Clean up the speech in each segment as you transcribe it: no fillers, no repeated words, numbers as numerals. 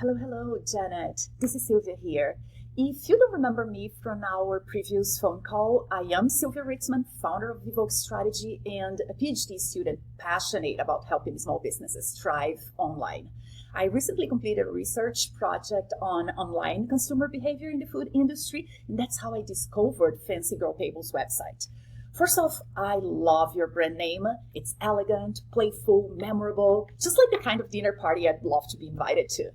Hello, Janet. This is Silvia here. If you don't remember me from our previous phone call, I am Silvia Ritzmann, founder of Evoke Strategy and a PhD student passionate about helping small businesses thrive online. I recently completed a research project on online consumer behavior in the food industry, and that's how I discovered Fancy Girl Table's website. First off, I love your brand name. It's elegant, playful, memorable, just like the kind of dinner party I'd love to be invited to.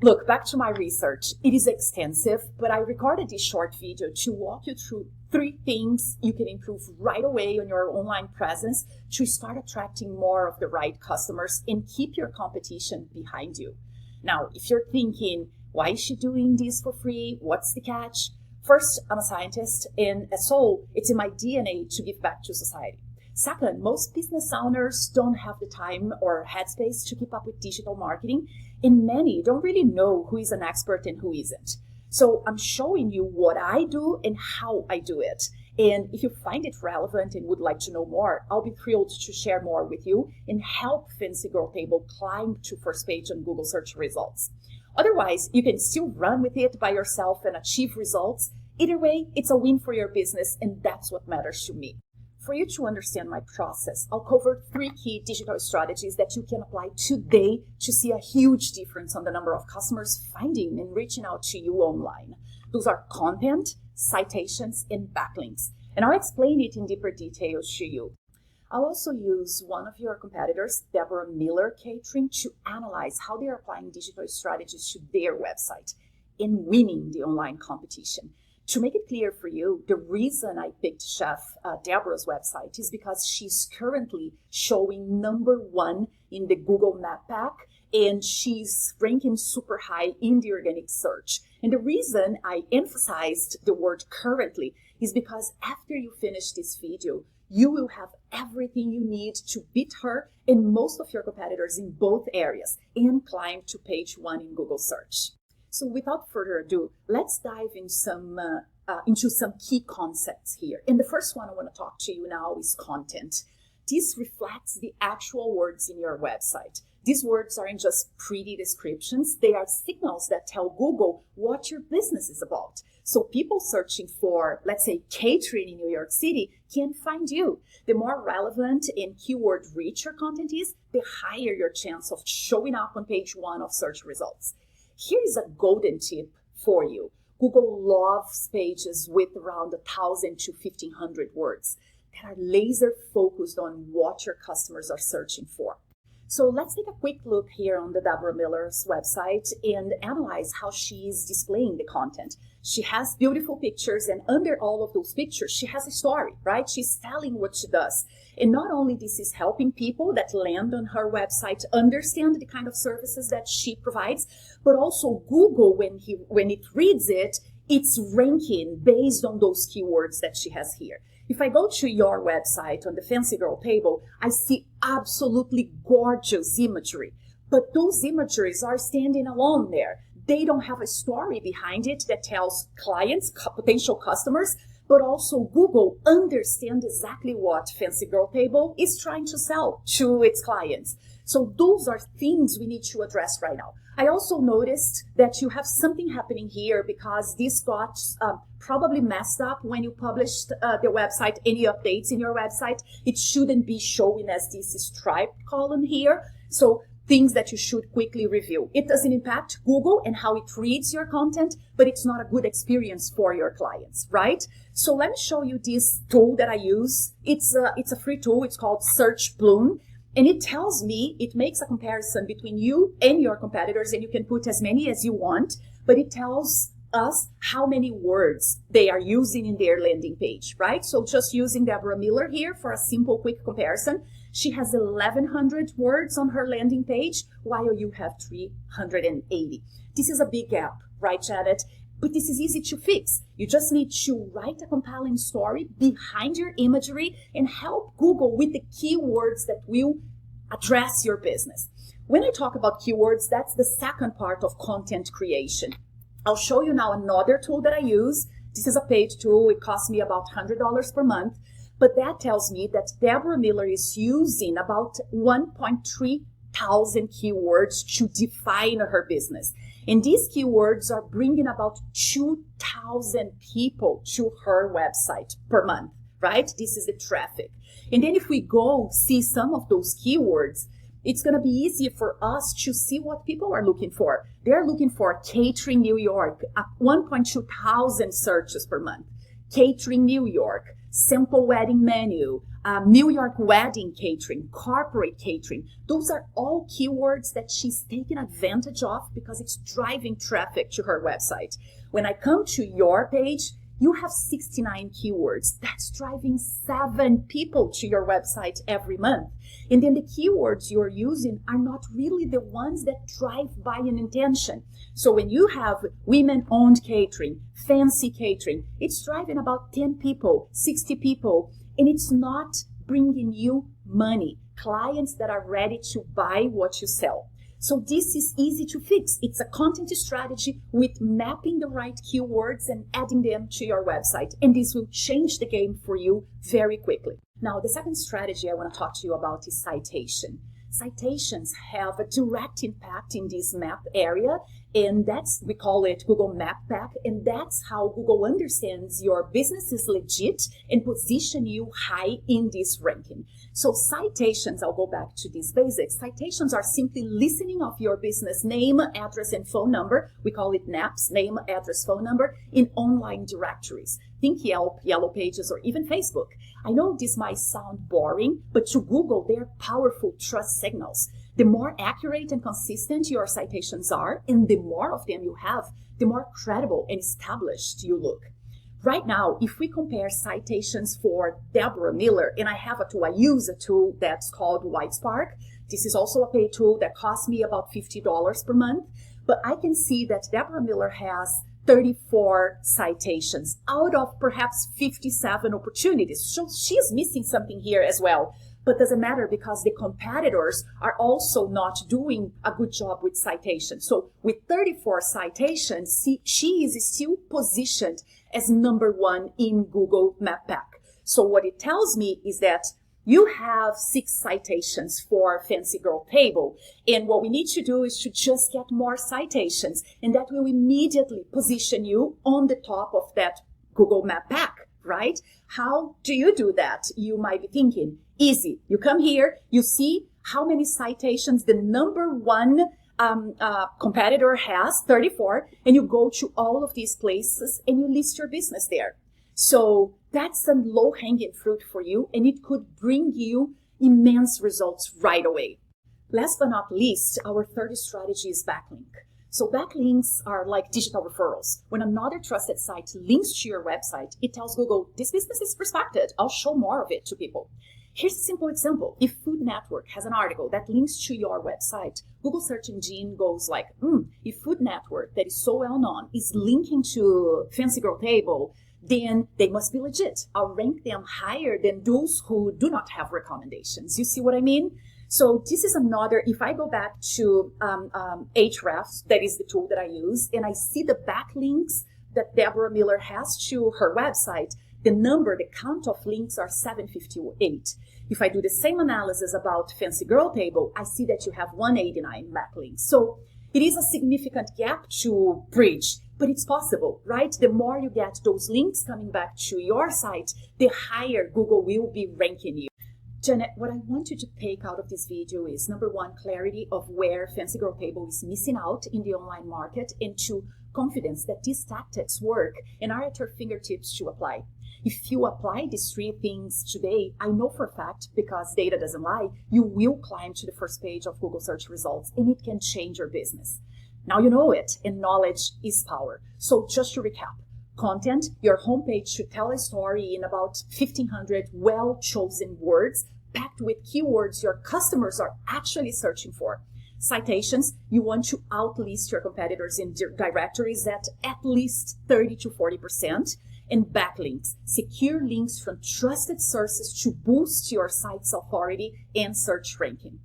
Look, back to my research. It is extensive, but I recorded this short video to walk you through 3 things you can improve right away on your online presence to start attracting more of the right customers and keep your competition behind you. Now, if you're thinking, why is she doing this for free? What's the catch? First, I'm a scientist, and as so, it's in my DNA to give back to society. Second, most business owners don't have the time or headspace to keep up with digital marketing, and many don't really know who is an expert and who isn't. So I'm showing you what I do and how I do it. And if you find it relevant and would like to know more, I'll be thrilled to share more with you and help Fancy Girl Table climb to first page on Google search results. Otherwise, you can still run with it by yourself and achieve results. Either way, it's a win for your business, and that's what matters to me. For you to understand my process, I'll cover 3 key digital strategies that you can apply today to see a huge difference on the number of customers finding and reaching out to you online. Those are content, citations, and backlinks. And I'll explain it in deeper details to you. I'll also use one of your competitors, Deborah Catering, to analyze how they are applying digital strategies to their website in winning the online competition. To make it clear for you, the reason I picked Chef Deborah's website is because she's currently showing #1 in the Google Map Pack, and she's ranking super high in the organic search. And the reason I emphasized the word currently is because after you finish this video, you will have everything you need to beat her and most of your competitors in both areas and climb to page 1 in Google search. So without further ado, let's dive into some key concepts here. And the first one I want to talk to you now is content. This reflects the actual words in your website. These words aren't just pretty descriptions. They are signals that tell Google what your business is about. So people searching for, let's say, catering in New York City can find you. The more relevant and keyword rich your content is, the higher your chance of showing up on page 1 of search results. Here is a golden tip for you. Google loves pages with around 1,000 to 1,500 words that are laser focused on what your customers are searching for. So let's take a quick look here on the Deborah Miller's website and analyze how she is displaying the content. She has beautiful pictures, and under all of those pictures, she has a story, right? She's telling what she does. And not only this is helping people that land on her website understand the kind of services that she provides, but also Google, when it reads it, it's ranking based on those keywords that she has here. If I go to your website on the Fancy Girl Table, I see absolutely gorgeous imagery. But those imageries are standing alone there. They don't have a story behind it that tells clients, potential customers, but also Google understand exactly what Fancy Girl Table is trying to sell to its clients. So those are things we need to address right now. I also noticed that you have something happening here because this got probably messed up when you published the website, any updates in your website. It shouldn't be showing as this striped column here. So things that you should quickly review. It doesn't impact Google and how it reads your content, but it's not a good experience for your clients, right? So let me show you this tool that I use. It's a free tool. It's called Search Bloom. And it tells me, it makes a comparison between you and your competitors, and you can put as many as you want, but it tells us how many words they are using in their landing page, right? So just using Deborah Miller here for a simple, quick comparison, she has 1,100 words on her landing page, while you have 380. This is a big gap, right, Janet? But this is easy to fix. You just need to write a compelling story behind your imagery and help Google with the keywords that will address your business. When I talk about keywords, that's the second part of content creation. I'll show you now another tool that I use. This is a paid tool. It costs me about $100 per month. But that tells me that Deborah Miller is using about 1.3 2,000 keywords to define her business. And these keywords are bringing about 2,000 people to her website per month, right? This is the traffic. And then if we go see some of those keywords, it's going to be easier for us to see what people are looking for. They're looking for catering New York, 1.2 thousand searches per month. Catering New York, simple wedding menu, New York wedding catering, corporate catering. Those are all keywords that she's taking advantage of because it's driving traffic to her website. When I come to your page, you have 69 keywords. That's driving 7 people to your website every month. And then the keywords you're using are not really the ones that drive buying intention. So when you have women-owned catering, fancy catering, it's driving about 10 people, 60 people, and it's not bringing you money, clients that are ready to buy what you sell. So this is easy to fix. It's a content strategy with mapping the right keywords and adding them to your website. And this will change the game for you very quickly. Now, the second strategy I want to talk to you about is citation. Citations have a direct impact in this map area, and we call it Google Map Pack, and that's how Google understands your business is legit and position you high in this ranking. So citations, I'll go back to these basics. Citations are simply listening of your business name, address, and phone number. We call it NAPS, name, address, phone number, in online directories. Think Yelp, Yellow Pages, or even Facebook. I know this might sound boring, but to Google, they're powerful trust signals. The more accurate and consistent your citations are, and the more of them you have, the more credible and established you look. Right now, if we compare citations for Deborah Miller, and I use a tool that's called WhiteSpark. This is also a paid tool that costs me about $50 per month, but I can see that Deborah Miller has 34 citations out of perhaps 57 opportunities. So she's missing something here as well. But doesn't matter because the competitors are also not doing a good job with citations. So with 34 citations, she is still positioned as number 1 in Google Map Pack. So what it tells me is that you have 6 citations for Fancy Girl Table. And what we need to do is to just get more citations. And that will immediately position you on the top of that Google Map Pack, right? How do you do that? You might be thinking, easy. You come here, you see how many citations the number 1 competitor has, 34, and you go to all of these places and you list your business there. So that's a low-hanging fruit for you, and it could bring you immense results right away. Last but not least, our third strategy is backlink. So backlinks are like digital referrals. When another trusted site links to your website, it tells Google, this business is respected. I'll show more of it to people. Here's a simple example. If Food Network has an article that links to your website, Google search engine goes like, if Food Network, that is so well known, is linking to Fancy Girl Table, then they must be legit. I'll rank them higher than those who do not have recommendations. You see what I mean? So this is another, if I go back to Ahrefs, that is the tool that I use, and I see the backlinks that Deborah Miller has to her website, the count of links are 758. If I do the same analysis about Fancy Girl Table, I see that you have 189 backlinks. So it is a significant gap to bridge, but it's possible, right? The more you get those links coming back to your site, the higher Google will be ranking you. Janet, what I want you to take out of this video is, number 1, clarity of where Fancy Girl Table is missing out in the online market, and 2, confidence that these tactics work and are at your fingertips to apply. If you apply these 3 things today, I know for a fact, because data doesn't lie, you will climb to the first page of Google search results, and it can change your business. Now you know it, and knowledge is power. So just to recap, content, your homepage should tell a story in about 1,500 well-chosen words, packed with keywords your customers are actually searching for. Citations, you want to outlist your competitors in directories at least 30 to 40%. And backlinks, secure links from trusted sources to boost your site's authority and search ranking.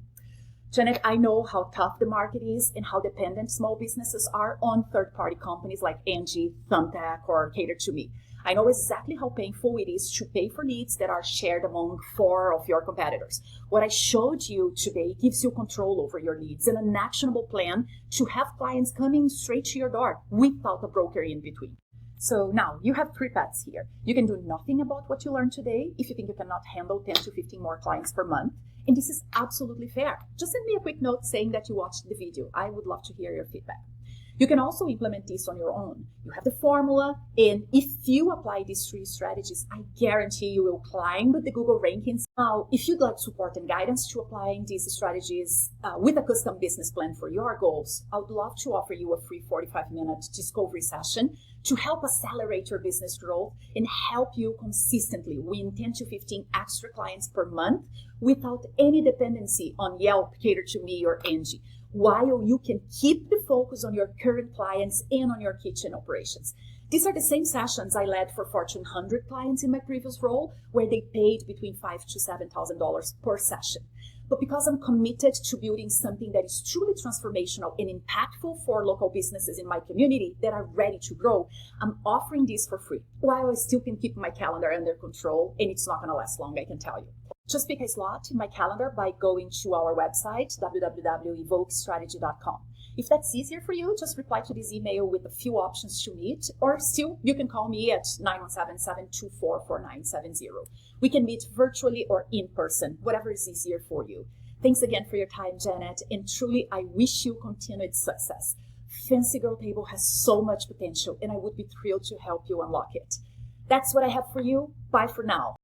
Janet, I know how tough the market is and how dependent small businesses are on third-party companies like Angie, Thumbtack, or Cater to Me. I know exactly how painful it is to pay for leads that are shared among 4 of your competitors. What I showed you today gives you control over your leads and an actionable plan to have clients coming straight to your door without a broker in between. So now you have 3 paths here. You can do nothing about what you learned today if you think you cannot handle 10 to 15 more clients per month. And this is absolutely fair. Just send me a quick note saying that you watched the video. I would love to hear your feedback. You can also implement this on your own. You have the formula, and if you apply these 3 strategies, I guarantee you will climb the Google rankings. Now, if you'd like support and guidance to applying these strategies with a custom business plan for your goals, I would love to offer you a free 45-minute discovery session to help accelerate your business growth and help you consistently win 10 to 15 extra clients per month without any dependency on Yelp, Cater to Me, or Angie, while you can keep the focus on your current clients and on your kitchen operations. These are the same sessions I led for Fortune 100 clients in my previous role, where they paid between $5,000 to $7,000 per session. But because I'm committed to building something that is truly transformational and impactful for local businesses in my community that are ready to grow, I'm offering this for free, while I still can keep my calendar under control, and it's not going to last long, I can tell you. Just pick a slot in my calendar by going to our website, www.evokestrategy.com. If that's easier for you, just reply to this email with a few options to meet, or still, you can call me at 917-724-4970. We can meet virtually or in person, whatever is easier for you. Thanks again for your time, Janet, and truly, I wish you continued success. Fancy Girl Table has so much potential, and I would be thrilled to help you unlock it. That's what I have for you. Bye for now.